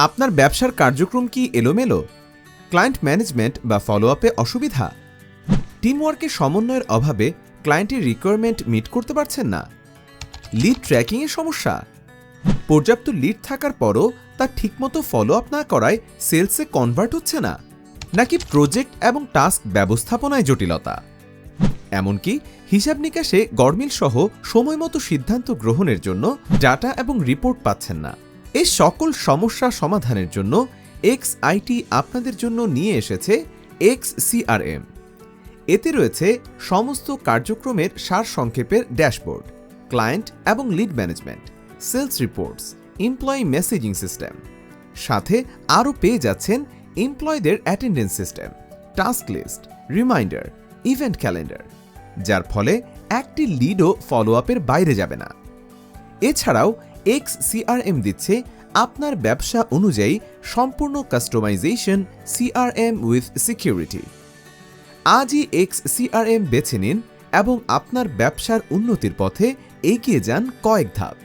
আপনার ব্যবসার কার্যক্রম কি এলোমেলো? ক্লায়েন্ট ম্যানেজমেন্ট বা ফলো আপে অসুবিধা? টিমওয়ার্কের সমন্বয়ের অভাবে ক্লায়েন্টের রিকোয়ারমেন্ট মিট করতে পারছেন না? লিড ট্র্যাকিংয়ের সমস্যা? পর্যাপ্ত লিড থাকার পরও তা ঠিকমতো ফলো আপ না করায় সেলসে কনভার্ট হচ্ছে না? নাকি প্রজেক্ট এবং টাস্ক ব্যবস্থাপনায় জটিলতা? এমনকি হিসাব নিকাশে গরমিল সহ সময়মতো সিদ্ধান্ত গ্রহণের জন্য ডাটা এবং রিপোর্ট পাচ্ছেন না? এই সকল সমস্যা সমাধানের জন্য এক্সআইটি আপনাদের জন্য নিয়ে এসেছে এক্সসিআরএম। এতে রয়েছে সমস্ত কার্যক্রমের সারসংক্ষেপের ড্যাশবোর্ড, ক্লায়েন্ট এবং lead management, sales reports, employee messaging system. সাথে আরও পেয়ে যাচ্ছেন এমপ্লয়ীদের attendance system, task list, reminder, event calendar, যার ফলে একটি লিডও ফলো আপের বাইরে যাবে না। এছাড়াও এক্সসিআরএম দিচ্ছে আপনার ব্যবসা অনুযায়ী সম্পূর্ণ কাস্টমাইজেশন সিআরএম উইথ সিকিউরিটি। আজই এক্সসিআরএম বেছে নিন এবং আপনার ব্যবসার উন্নতির পথে এগিয়ে যান কয়েক ধাপ।